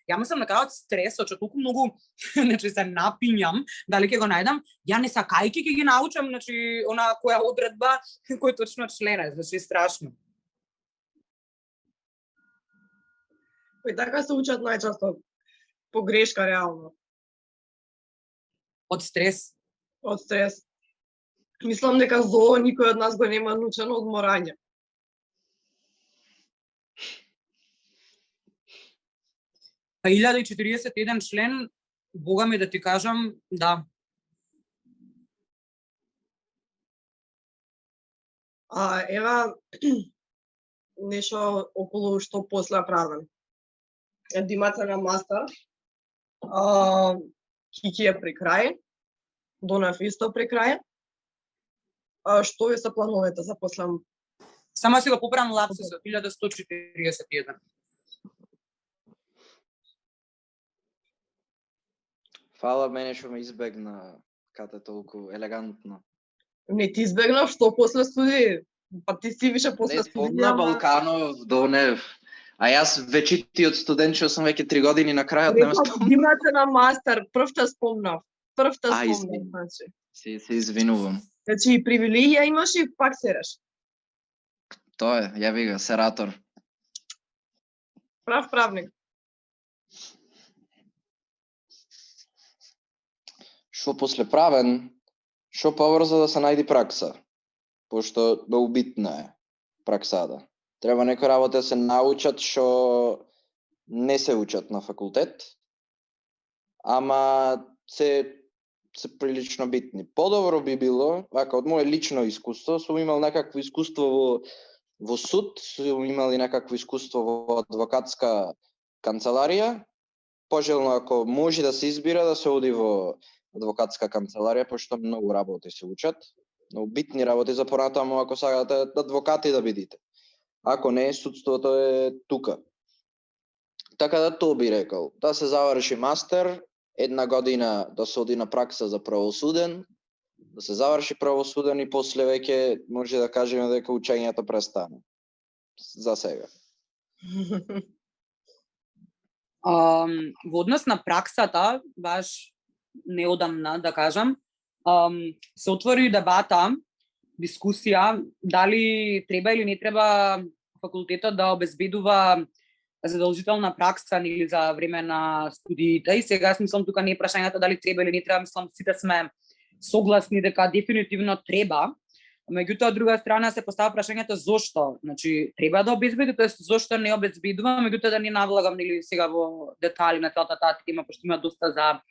S4: Ја мислам дека од стресот што толку многу значи се напињам, дали ќе го најдам, ја не сакајки ќе ги научам, значи она која одредба, кој точно член е, значи страшно.
S3: И така се учат најчесто по грешка реално.
S4: Од стрес.
S3: Од стрес. Мислам дека зло никој од нас го нема научено од морање.
S4: Па 1041 член, бога ми да ти кажам, да.
S3: Ева нешто околу што после правен. Димаца на мастер, Кики е при крај, Донав исто при крај. Што ви се плановете за после?
S4: Само си го поправам лапсусот, 1141.
S2: Фала мене што ме избегна кате толку елегантно.
S3: Не ти избегнав, што после студи? Па ти си више после студи.
S2: На Балканов, Донев. А јас вечитиот студент што сум веќе 3 години на крајот нема спомнам.
S3: Димаца на мастер, првта спомнав. Значи.
S2: Се извинувам.
S3: Значи и привилегија имаш и пак сереш.
S2: Тоа е, ја бига, сератор.
S3: Прав правник.
S2: Што после правен, што побрзо да се најди пракса, пошто многу битна е праксата. Треба некои работи да се научат што не се учат на факултет, ама се прилично битни. Подобро би било, вака од мое лично искуство, сум имал некакво искуство во суд, сум имал и некакво искуство во адвокатска канцеларија. Пожелно ако може да се избира да се оди во адвокатска канцеларија, пошто многу работи се учат, многу битни работи за понатаму ако сакате адвокати да бидите. Ако не, судството е тука. Така да тоа би рекол, да се заврши мастер, 1 година да се оди на пракса за правосуден, да се заврши правосуден и после веќе може да кажеме дека учењето престане. За сега.
S4: Во однос на праксата, баш неодамна, да кажам, се отвори дебата, дискусија, дали треба или не треба факултетот да обезбедува задолжителна пракса или за време на студиите. И сега мислам тука не е прашањето дали треба или не треба, мислам сите сме согласни дека дефинитивно треба. Меѓутоа, од друга страна се поставува прашањето зошто, значи треба да обезбеди, тоест зошто не обезбедува, меѓутоа да не навлагам нели сега во детали на целата таа тема, пошто има доста за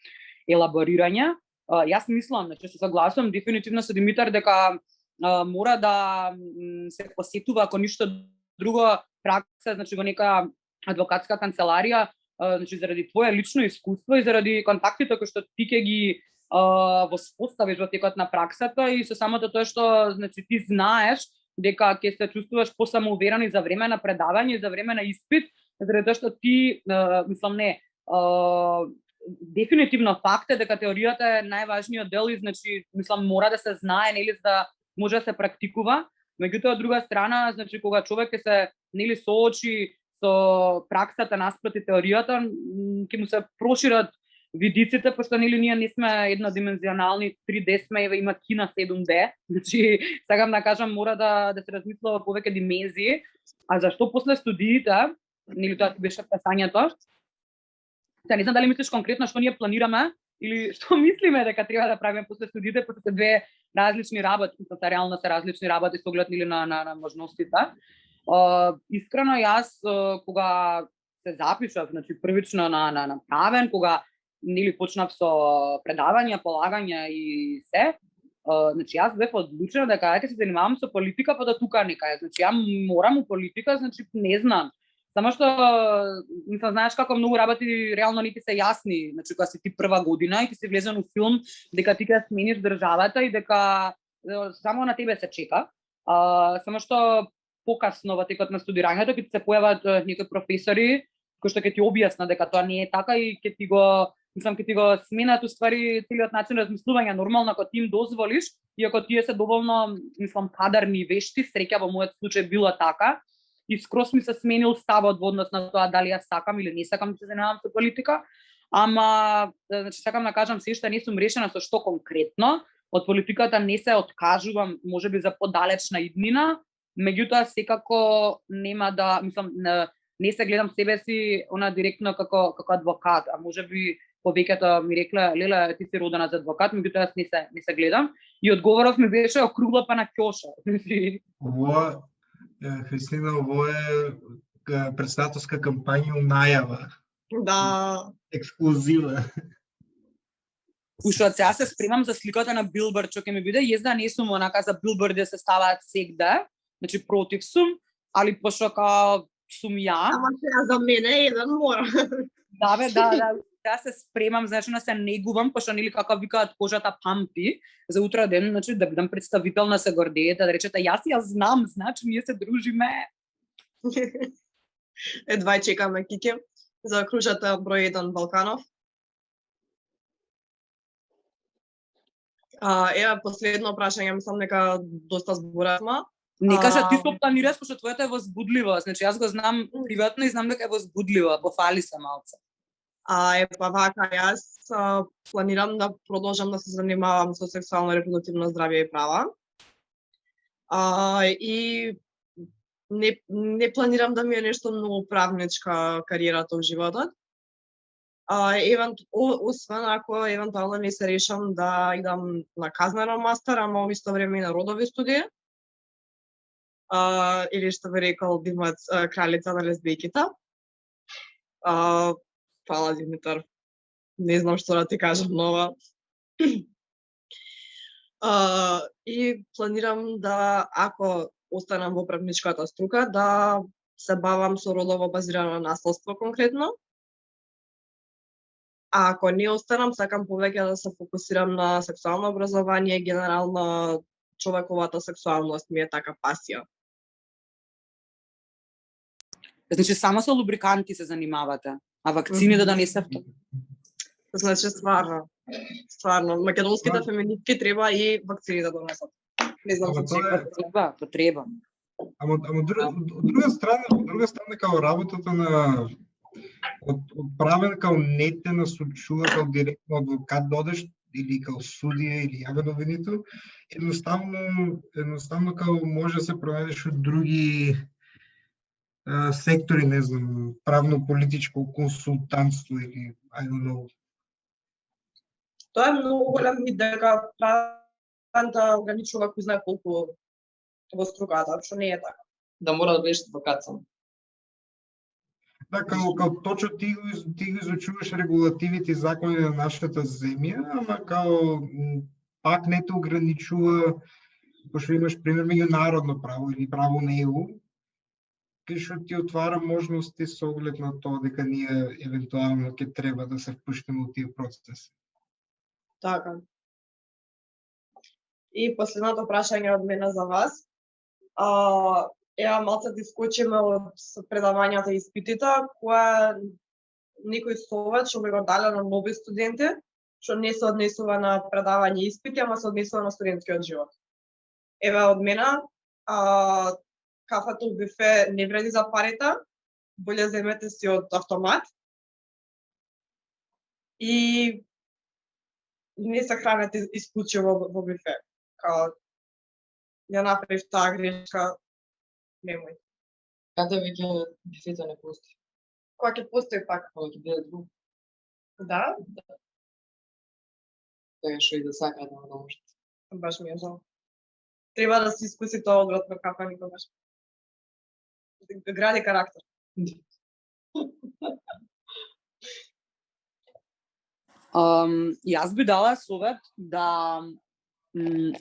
S4: елаборирање. Јас мислам, значи се согласувам дефинитивно со Димитар дека мора да се посетува ако ништо друго пракса, значи во нека адвокатска канцеларија, значи заради твое лично искуство и заради контактите кои што ти ќе ги воспоставиш во текот на праксата и со самото тоа што значи ти знаеш дека ќе се чувствуваш посамоуверен и за време на предавање и за време на испит, заради тоа што ти мислам не дефинитивно факт е дека теоријата е најважниот дел и значи мислам мора да се знае нели за да може да се практикува. Меѓутоа, од друга страна, значи кога човек ќе се нели соочи со праксата наспроти теоријата, ќе му се прошират видиците, пошто нели ние не сме еднодимензионални, 3D сме, има кина 7D. Значи, сакам да кажам, мора да се размислува повеќе димензии. А зашто после студиите, нели тоа ти беше прашањето? Сега не знам дали мислиш конкретно што ние планираме или што мислиме дека треба да правиме после студиите, пошто се две различни работи, реално се различни работи со оглед нели на можностите. Искрено јас кога се запишав, значи првично на правен, кога нели почнав со предавања, полагања и се, значи јас бев одлучена дека ќе се занимавам со политика, па да тука некај. Значи ја морам у политика, значи не знам. Само што мислам знаеш како многу работи реално не ти се јасни, значи кога си ти прва година и ти си влезен у филм дека ти ќе смениш државата и дека само на тебе се чека. Само што покасно во текот на студирањето ќе ти се појават некои професори кои што ќе ти објаснат дека тоа не е така и ќе ти го сменат уствари целиот начин на размислување. Нормално ако ти им дозволиш и ако тие се доволно мислам кадарни и вешти, среќа во мојот случај било така. И скрос ми се сменил ставот во однос на тоа дали јас сакам или не сакам да се занимавам со политика. Ама значи сакам да кажам се што не сум решена со што конкретно. Од политиката не се откажувам, можеби за подалечна иднина, меѓутоа секако нема да, мислам, не се гледам себе си она директно како адвокат, а можеби повеќето ми рекле леле ти си родена за адвокат, меѓутоа јас не се гледам и одговоров ми беше округла па на ќоша.
S6: Ова Христина, ово е председателска кампања најава.
S3: Да.
S6: Ексклузива.
S4: Уште од сега се спремам за сликата на билборд, што ќе ми биде. Јас да не сум онака за билборди да се ставаат сегде, значи против сум, али пошто као сум ја.
S3: Ама сега за мене еден мора.
S4: Да бе, да. Да се спремам, значи да се негувам, пошто нели како викаат кожата памти за утре ден, значи да бидам представител на се гордеете, да речете јас ја знам, значи ние се дружиме.
S3: Едва чекаме Кике за кружата број 1 Балканов. Ева последно прашање, мислам дека доста зборавме.
S4: Не кажа ти што планираш, пошто твоето е возбудливо. Значи јас го знам приватно и знам дека е возбудливо, пофали се малце.
S3: Па вака, јас планирам да продолжам да се занимавам со сексуално репродуктивно здравје и права. И не планирам да ми е нешто многу правничка кариерата во животот. Освен ако евентуално не се решам да идам на казнено мастер, ама во исто време и на родови студии. Или што би рекол Димац, кралица на лесбијките. Фала, Димитар. Не знам што да ти кажам нова. И планирам да, ако останам во правничката струка, да се бавам со родово базирано наследство конкретно. А ако не останам, сакам повеќе да се фокусирам на сексуално образование, генерално човековата сексуалност ми е така пасија.
S4: Значи само со лубриканти се занимавате, а вакцини да донесете?
S3: Значи стварно, македонските феминистки треба и вакцини да донесат. Не знам се
S4: потреба.
S6: Ама од друга страна као работата на од правен као не те насочува као директно адвокат додеш или као судија или јавен обвинител, едноставно као може да се пронајдеш од други сектори, не знам, правно-политичко консултантство или I don't know.
S3: Тоа е многу голем мит дека правен да ограничува кој знае колку во струката, што не е така. Да мора да бидеш адвокат сам.
S6: Да, као точно ти го изучуваш регулативите и закони на нашата земја, ама као пак не те ограничува, пошто имаш пример меѓународно право или право на ЕУ, пишот ти отвара можности со оглед на тоа дека ние евентуално ќе треба да се впуштиме во тие процеси.
S3: Така. И последното прашање од мене за вас. Ева малце да искочиме од предавањата и испитите, која некој совет што би го дала на нови студенти, што не се однесува на предавање и испити, ама се однесува на студентскиот живот. Еве од мене, кафето у бифе не вреди за парите, боле земете си од автомат. И не се хранете исклучиво во бифе. Као, ја направив таа грешка, немој.
S5: Каде веќе бифето не постои?
S3: Кога ќе постои пак?
S5: Кога ќе биде друг?
S3: Да,
S5: Така што и да сакаат да можат.
S3: баш ми е жал. Треба да се искуси тоа одвратно кафе никогаш. Гради карактер.
S4: Јас би дала совет да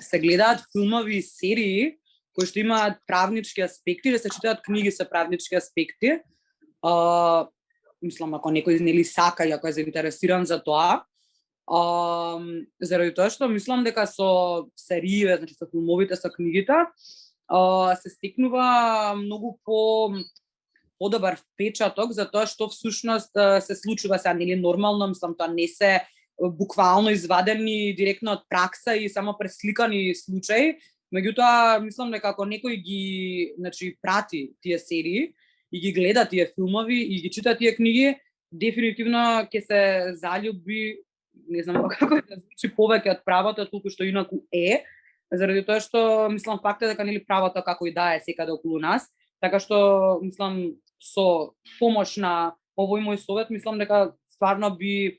S4: се гледаат филмови и серии кои што имаат правнички аспекти, да се читаат книги со правнички аспекти. Мислам, ако некој нели сака и ако е заинтересиран за тоа, заради тоа што мислам дека со сериите, значи со филмовите, со книгите, се стекнува многу подобар впечаток за тоа што всушност се случува сега, нели нормално, мислам, тоа не се буквално извадени директно од пракса и само пресликани случаи, меѓутоа мислам дека ако некој ги, значи, прати тие серии и ги гледа тие филмови и ги чита тие книги, дефинитивно ќе се заљуби, не знам како да звучи, повеќе од правото толку што инаку е, заради тоа што мислам факт е дека нели правото како и да е секаде околу нас, така што мислам со помош на овој мој совет мислам дека стварно би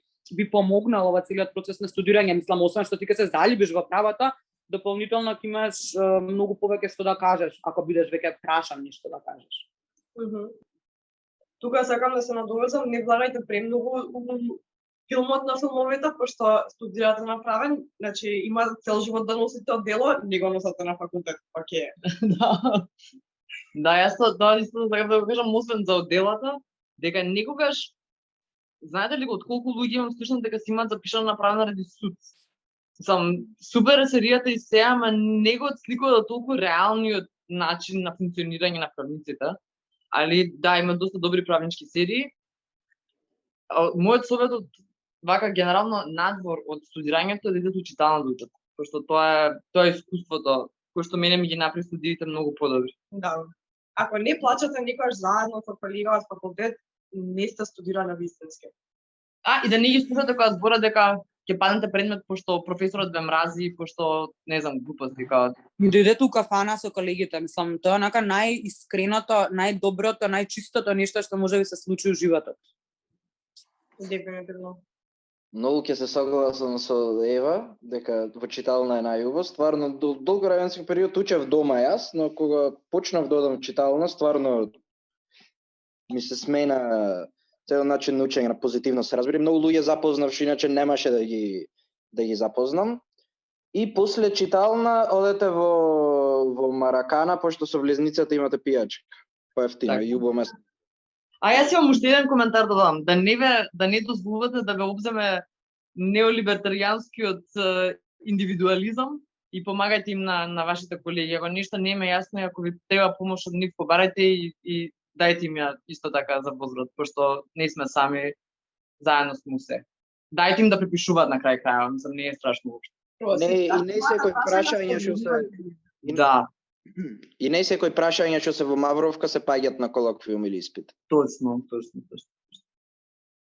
S4: помогнал ова целиот процес на студирање, мислам освен што ти ќе се заљубиш во правото, дополнително ќе имаш многу повеќе што да кажеш, ако бидеш веќе прашан нешто да кажеш.
S3: Тука сакам да се надовезам, не влагајте премногу филмот на филмовите, пошто студирате на правен, значи има цел живот да носите оддело, не го носите на факултет, пак е.
S5: Да, јас тоа исто сакам да го кажам, освен за одделата, дека некогаш, знаете ли од колку луѓе имам слушам дека си имаат запишано направено ради суд. Супер е серијата и се, ама не го отсликува толку реалниот начин на функционирање на правниците. Али да, има доста добри правнички серии. Мојот совет од вака генерално надвор од студирањето е да идете у читална да учат, пошто тоа е искуството кој што мене ми ги направи студиите многу подобри.
S3: Да. Ако не плачате никогаш заедно со колега од факултет, не сте студирали вистински.
S5: И да не ги слушате кога зборат дека ќе паднете предмет пошто професорот ве мрази, пошто не знам глупости како.
S4: Дојдете у кафана со колегите, мислам, тоа е нака најискреното, најдоброто, најчистото нешто што може да се случи во животот.
S3: Дефинитивно.
S2: Многу ќе се согласам со Ева, дека во читална е најубаво. Стварно, долго временски период учев дома јас, но кога почнав да одам читална, стварно ми се смена цел начин на учење, на позитивно се разбери. Многу луѓе запознав, што иначе немаше да ги запознам. И после читална одете во Маракана, пошто со влезницата имате пијачка. Поевтино, љубо место.
S5: Јас имам уште еден коментар да дадам, да не дозволувате да ве обземе неолибертаријанскиот индивидуализам и помагајте им на вашите колеги. Ако нешто не е јасно, ако ви треба помош од нив, побарајте и дајте им ја исто така за возврат, пошто не сме сами, заедно сме се. Дајте им да препишуваат на крај крајава, мислам, не е страшно уопште.
S2: Не секој прашање што се
S5: Да.
S2: И не секој прашање што се во Мавровка се паѓаат на колоквиум или испит.
S5: Точно.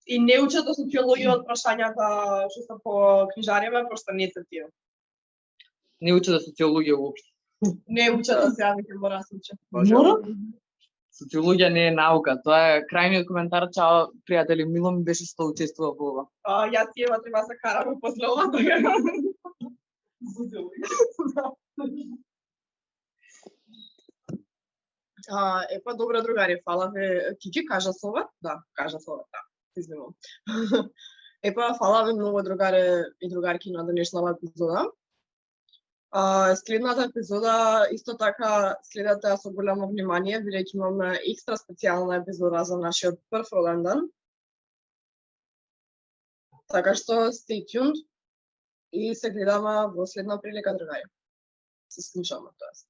S3: И не учат социологија од прашањата што се по книжарима, пошто не се тие.
S5: Не учат социологија уопште.
S3: Не учат да се јавите, мора да се учат.
S5: Мора? Социологија не е наука, тоа е крајниот коментар. Чао, пријатели, мило ми беше што учествував во ова.
S3: Јас и Ева треба да се караме после ова. Епа, добро другари, фала ве. Кики кажа совет? Да, кажа совет, да. Извинувам. Епа, фала ве многу другари и другарки на денешната епизода. Следната епизода исто така следете со голямо внимание, бидејќи имаме екстра специјална епизода за нашиот прв роденден. Така што stay tuned и се гледаме во следна прилика, другари. Се слушаме, тоест.